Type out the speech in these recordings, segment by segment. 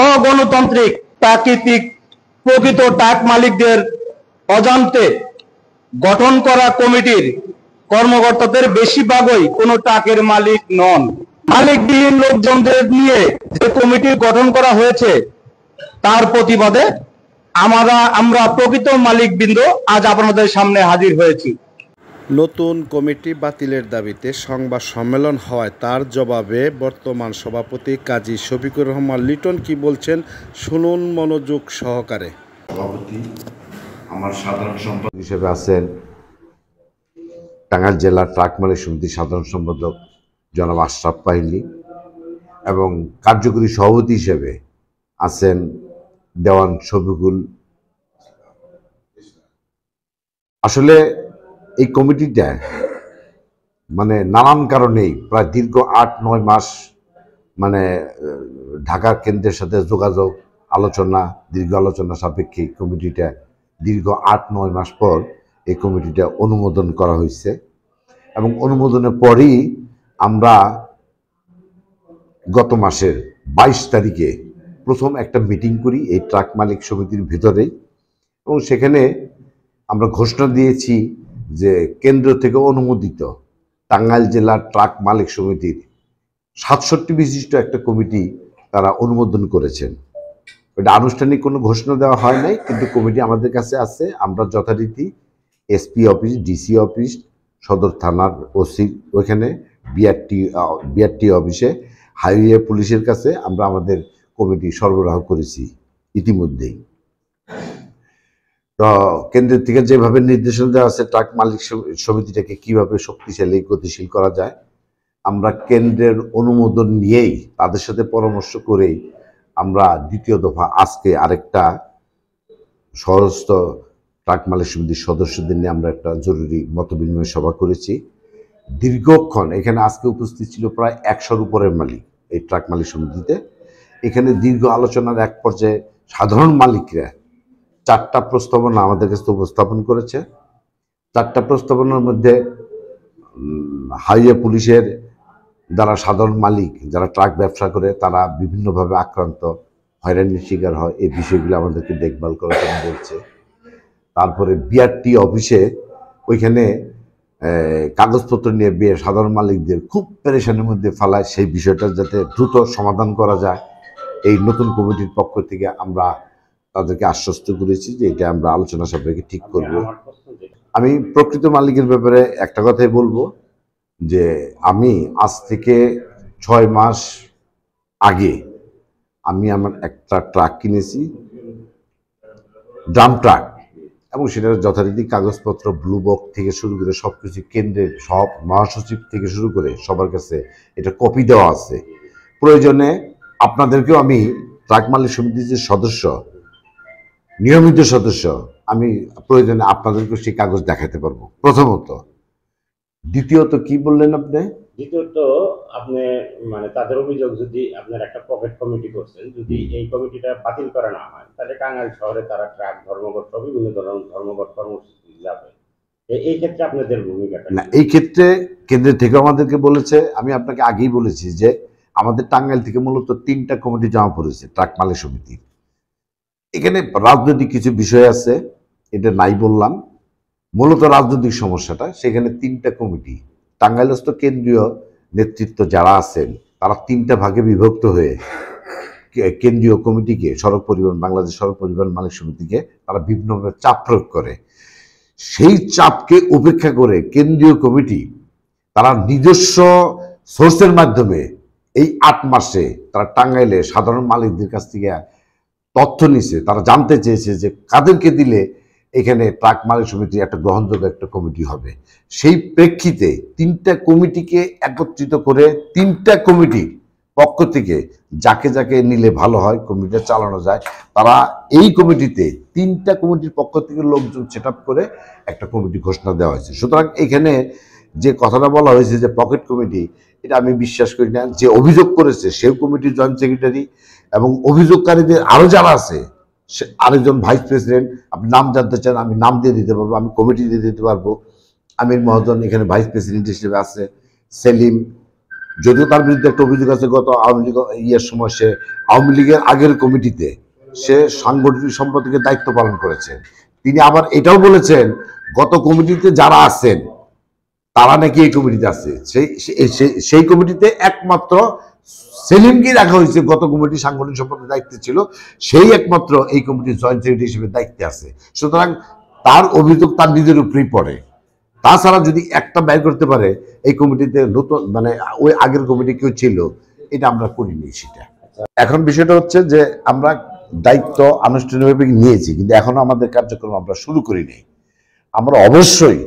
অগণতান্ত্রিক প্রাকৃতিক প্রকৃত ট্রাক মালিকদের অজান্তে গঠন করা কমিটির কর্মকর্তাদের বেশিরভাগই কোনো ট্রাকের মালিক নন। মালিকবিহীন লোকজনদের নিয়ে যে কমিটি গঠন করা হয়েছে তার প্রতিবাদে আমরা প্রকৃত মালিকবৃন্দ আজ আপনাদের সামনে হাজির হয়েছি। নতুন কমিটি বাতিলের দাবিতে সংবাদ সম্মেলন হওয়ায় তার জবাবে বর্তমান সভাপতি কাজী শফিকুর রহমান লিটন কি বলছেন শুনুন মনোযোগ সহকারে। সভাপতি আমার সাধারণ সম্পাদক হিসেবে আছেন টাঙ্গাইল জেলা ট্রাক মালিক সমিতির সাধারণ সম্পাদক জনাব আশরাফ পাহিলি এবং কার্যকরী সভাপতি হিসেবে আছেন দেওয়ান শফিকুল। আসলে এই কমিটিটা নানান কারণেই প্রায় দীর্ঘ ৮-৯ মাস ঢাকার কেন্দ্রের সাথে যোগাযোগ দীর্ঘ আলোচনা সাপেক্ষে কমিটিটা দীর্ঘ ৮-৯ মাস পর এই কমিটিটা অনুমোদন করা হয়েছে এবং অনুমোদনের পরই আমরা গত মাসের ২২ তারিখে প্রথম একটা মিটিং করি এই ট্রাক মালিক সমিতির ভিতরেই এবং সেখানে আমরা ঘোষণা দিয়েছি যে কেন্দ্র থেকে অনুমোদিত টাঙ্গাইল জেলা ট্রাক মালিক সমিতির ৬৭ বিশিষ্ট একটা কমিটি তারা অনুমোদন করেছেন। এটা আনুষ্ঠানিক কোনো ঘোষণা দেওয়া হয় নাই, কিন্তু কমিটি আমাদের কাছে আছে। আমরা যথারীতি এসপি অফিস, ডিসি অফিস, সদর থানার ওসি ওইখানে বিআরটি অফিসে, হাইওয়ে পুলিশের কাছে আমরা আমাদের কমিটি সরবরাহ করেছি ইতিমধ্যেই। তো কেন্দ্রের থেকে যেভাবে নির্দেশনা দেওয়া আছে ট্রাক মালিক সমিতিটাকে কিভাবে শক্তিশালী গতিশীল করা যায়, আমরা কেন্দ্রের অনুমোদন নিয়েই তাদের সাথে পরামর্শ করেই আমরা দ্বিতীয় দফা আজকে আরেকটা সহস্ত ট্রাক মালিক সমিতির সদস্যদের নিয়ে আমরা একটা জরুরি মতবিনিময় সভা করেছি। দীর্ঘক্ষণ এখানে আজকে উপস্থিত ছিল প্রায় ১০০-র উপরের মালিক এই ট্রাক মালিক সমিতিতে। এখানে দীর্ঘ আলোচনার এক পর্যায়ে সাধারণ মালিকরা ৪টা প্রস্তাবনা আমাদের কাছে উপস্থাপন করেছে। ৪টা প্রস্তাবনার মধ্যে হাইওয়ে পুলিশের যারা সাধারণ মালিক, যারা ট্রাক ব্যবসা করে, তারা বিভিন্নভাবে আক্রান্ত, হয়রানির শিকার হয়, এই বিষয়গুলো আমাদেরকে দেখভাল করার জন্য বলছে। তারপরে বিআরটি অফিসে ওইখানে কাগজপত্র নিয়ে সাধারণ মালিকদের খুব পেরেশানির মধ্যে ফেলায়, সেই বিষয়টা যাতে দ্রুত সমাধান করা যায় এই নতুন কমিটির পক্ষ থেকে আমরা তাদেরকে আশ্বস্ত করেছি যে এটা আমরা আলোচনা সাপেক্ষে ঠিক করব। আমি প্রকৃত মালিকের ব্যাপারে একটা কথাই বলবো যে আমি আজ থেকে ৬ মাস আগে আমি আমার একটা ট্রাক কিনেছি, ড্রাম ট্রাক, এবং সেটার যথারীতি কাগজপত্র ব্লু বক থেকে শুরু করে সব কিছু কেন্দ্রের সব মহাসচিব থেকে শুরু করে সবার কাছে এটা কপি দেওয়া আছে। প্রয়োজনে আপনাদেরকেও আমি ট্রাক মালিক সমিতির যে সদস্য, নিয়মিত সদস্য, আমি প্রয়োজনে আপনাদেরকে সেই কাগজ দেখাতে পারবো প্রথমত। দ্বিতীয়ত কি বললেন আপনি? দ্বিতীয়ত আপনি তাদের অভিযোগ, যদি আপনার একটা পকেট কমিটি করছেন, যদি এই কমিটিটা বাতিল করা না হয় তাহলে টাঙ্গাইল শহরে তারা ট্রাক ধর্মঘট, বিভিন্ন ধরনের ধর্মঘট কর্মসূচি যাবে। এই ক্ষেত্রে আপনাদের ভূমিকাটা না, এই ক্ষেত্রে কেন্দ্র থেকে আমাদেরকে বলেছে, আমি আপনাকে আগেই বলেছি যে আমাদের টাঙ্গাইল থেকে মূলত 3টা কমিটি জমা পড়েছে ট্রাক মালিক সমিতি। এখানে রাজনৈতিক কিছু বিষয় আছে, এটা নাই বললাম, মূলত রাজনৈতিক সমস্যাটা সেখানে 3টা কমিটি, টাঙ্গাইলস্থ কেন্দ্রীয় নেতৃত্ব যারা আছেন তারা 3টা ভাগে বিভক্ত হয়ে কেন্দ্রীয় কমিটিকে, বাংলাদেশ সড়ক পরিবহন মালিক সমিতিকে তারা বিভিন্নভাবে চাপ প্রয়োগ করে। সেই চাপকে উপেক্ষা করে কেন্দ্রীয় কমিটি তারা নিজস্ব সোর্সের মাধ্যমে এই 8 মাসে তারা টাঙ্গাইলে সাধারণ মালিকদের কাছ থেকে তথ্য নিছে। তারা জানতে চেয়েছে যে কাদেরকে দিলে এখানে ট্রাক মালিক সমিতির একটা গ্রহণযোগ্য একটা কমিটি হবে। সেই প্রেক্ষিতে 3টা কমিটিকে একত্রিত করে 3টা কমিটির পক্ষ থেকে যাকে যাকে নিলে ভালো হয়, কমিটিটা চালানো যায়, তারা এই কমিটিতে 3টা কমিটির পক্ষ থেকে লোকজন সেট আপ করে একটা কমিটি ঘোষণা দেওয়া হয়েছে। সুতরাং এখানে যে কথাটা বলা হয়েছে যে পকেট কমিটি, এটা আমি বিশ্বাস করি না। যে অভিযোগ করেছে সেও কমিটির জয়েন্ট সেক্রেটারি এবং অভিযোগকারীদের আরও যারা আছে, আরেকজন ভাইস প্রেসিডেন্ট, আপনি নাম জানতে চান আমি নাম দিয়ে দিতে পারবো, আমি কমিটি দিয়ে দিতে পারবো। আমির মহাজন এখানে ভাইস প্রেসিডেন্ট হিসেবে আছে, সেলিম, যদিও তার বিরুদ্ধে একটা অভিযোগ আছে, গত আওয়ামী লীগ ইয়ের সময় সে আওয়ামী লীগের আগের কমিটিতে সে সাংগঠনিক সম্পাদকের দায়িত্ব পালন করেছেন। তিনি আবার এটাও বলেছেন গত কমিটিতে যারা আছেন তারা নাকি এই কমিটিতে আছে, সেই কমিটিতে একমাত্র সেলিমকে রাখা হয়েছে, গত কমিটি সাংগঠনিক সম্পাদকের দায়িত্বে ছিল, সেই একমাত্র এই কমিটির জয়েন্ট সেক্রেটারি হিসেবে দায়িত্বে আছে। সুতরাং তার অভিযোগ তার নিজের উপরেই পড়ে। তাছাড়া যদি একটা ব্যয় করতে পারে এই কমিটিতে নতুন মানে ওই আগের কমিটি কেউ ছিল, এটা আমরা করিনি সেটা। এখন বিষয়টা হচ্ছে যে আমরা দায়িত্ব আনুষ্ঠানিকভাবে নিয়েছি, কিন্তু এখনো আমাদের কার্যক্রম আমরা শুরু করিনি। আমরা অবশ্যই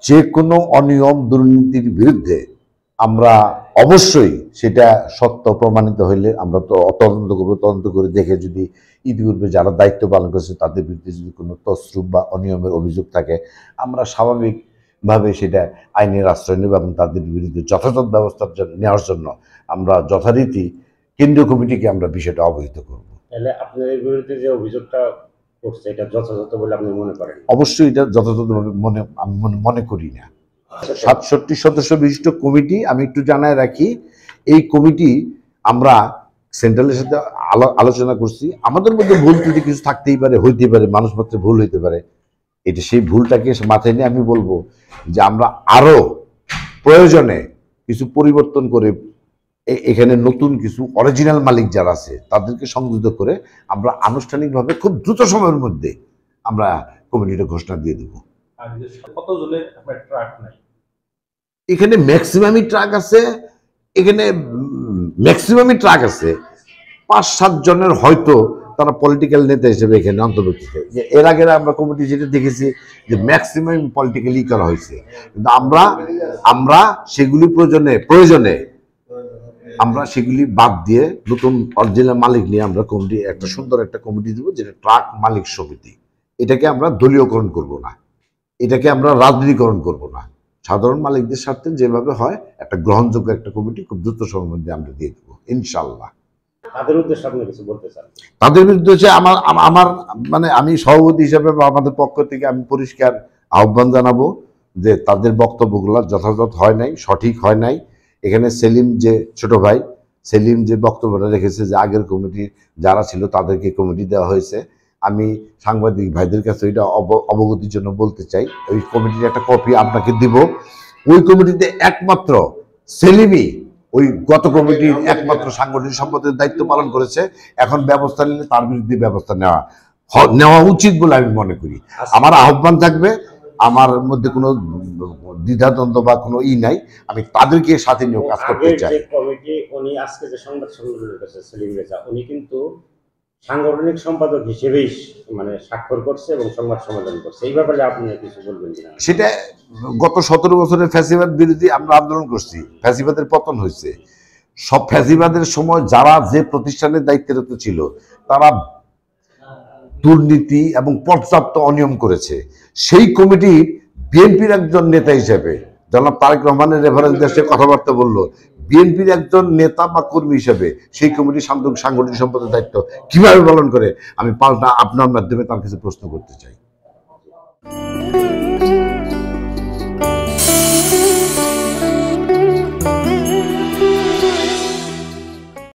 যে কোনো অনিয়ম দুর্নীতির বিরুদ্ধে আমরা অবশ্যই সেটা সত্য প্রমাণিত হইলে আমরা তো তদন্ত করবো। তদন্ত করে দেখে যদি ইতিপূর্বে যারা দায়িত্ব পালন করেছে তাদের বিরুদ্ধে যদি কোনো তছরূপ বা অনিয়মের অভিযোগ থাকে, আমরা স্বাভাবিকভাবে সেটা আইনের আশ্রয় নেব এবং তাদের বিরুদ্ধে যথাযথ ব্যবস্থা নেওয়ার জন্য আমরা যথারীতি কেন্দ্রীয় কমিটিকে আমরা বিষয়টা অবহিত করব। তাহলে আপনার বিরুদ্ধে যে অভিযোগটা করছে এটা যথাযথ বলে আপনি মনে করেন? অবশ্যই এটা যথাযথভাবে আমি মনে করি না। 67 সদস্য বিশিষ্ট কমিটি, আমি একটু জানায় রাখি, এই কমিটি আমরা সেন্ট্রালের সাথে আলোচনা করছি। আমাদের মধ্যে ভুল ত্রুটি কিছু থাকতেই পারে, হইতে পারে, মানুষ মাত্র ভুল হইতে পারে। এটা সেই ভুলটাকে মাথায় নিয়ে আমি বলবো যে আমরা আরো প্রয়োজনে কিছু পরিবর্তন করে এখানে নতুন কিছু অরিজিনাল মালিক যারা আছে তাদেরকে সংযুক্ত করে আমরা আনুষ্ঠানিকভাবে খুব দ্রুত সময়ের মধ্যে আমরা কমিটিটা ঘোষণা দিয়ে দেবো। কতজনের আপনার ট্রাক নাই? এখানে ম্যাক্সিমামই ট্রাক আছে, এখানে ম্যাক্সিমামই ট্রাক আছে 5-7 জনের, হয়তো তারা পলিটিক্যাল নেতা হিসেবে এখানে অন্তর্ভুক্ত। এর আগে আমরা কমিটি যেটা দেখেছি যে ম্যাক্সিমাম পলিটিক্যালি করা হয়েছে, কিন্তু আমরা সেগুলি প্রয়োজনে আমরা সেগুলি বাদ দিয়ে নতুন অরিজিনাল মালিক নিয়ে আমরা কমিটি একটা সুন্দর একটা কমিটি দেবো, যেটা ট্রাক মালিক সমিতি। এটাকে আমরা দলীয়করণ করব না, এটাকে আমরা রাজনীতিকরণ করব না। সাধারণ মালিকদের স্বার্থে যেভাবে হয় একটা গ্রহণযোগ্য একটা কমিটি খুব দ্রুত সময়ের মধ্যে আমরা দিয়ে দেবো ইনশাল্লাহ। তাদের উদ্দেশ্যে আপনি কিছু বলতে চান? তাদের বিরুদ্ধে হচ্ছে আমার মানে আমি সভাপতি হিসাবে বা আমাদের পক্ষ থেকে আমি পরিষ্কার আহ্বান জানাবো যে তাদের বক্তব্যগুলো যথাযথ হয় নাই, সঠিক হয় নাই। এখানে সেলিম যে ছোট ভাই সেলিম যে বক্তব্যটা রেখেছে যে আগের কমিটি যারা ছিল তাদেরকে কমিটি দেওয়া হয়েছে, আমি সাংবাদিক ভাইদের কাছে এটা অবগতির জন্য বলতে চাই। ওই কমিটির একটা কপি আপনাকে দিব। ওই কমিটিতে একমাত্র সেলিমই ওই গত কমিটির একমাত্র সাংগঠনিক সম্পাদকের দায়িত্ব পালন করেছে। এখন ব্যবস্থা নিলে তার বিরুদ্ধে ব্যবস্থা নেওয়া উচিত বলে আমি মনে করি। আমার আহ্বান থাকবে, আমার মধ্যে কোনো দ্বিধাদ্বন্দ্ব বা কোনো নাই, আমি তাদেরকে সাথে নিয়ে কাজ করতে চাই। কমিটি উনি আজকে যে সংবাদ সম্মেলন করেছে সেলিম রেজা, উনি কিন্তু সাংগঠনিক সম্পাদক হিসেবেই মানে স্বাক্ষর করছে এবং সংবাদ সম্মেলন করছে। এই ব্যাপারে আপনি কিছু বলবেন কিনা? সেটা গত 17 বছরের ফ্যাসিবাদ বিরোধী আমরা আন্দোলন করছি, ফ্যাসিবাদের পতন হয়েছে। সব ফ্যাসিবাদের সময় যারা যে প্রতিষ্ঠানের দায়িত্বরত ছিল তারা দুর্নীতি এবং পর্যাপ্ত অনিয়ম করেছে। সেই কমিটি বিএনপির একজন নেতা হিসেবে জনাব তারেক রহমানের রেফারেন্স দেশে কথাবার্তা বললো, বিএনপির একজন নেতা বা কর্মী হিসেবে সেই কমিটির সাংগঠনিক সম্পাদকের দায়িত্ব কিভাবে পালন করে, আমি পাল্টা আপনার মাধ্যমে তার কাছে প্রশ্ন করতে চাই।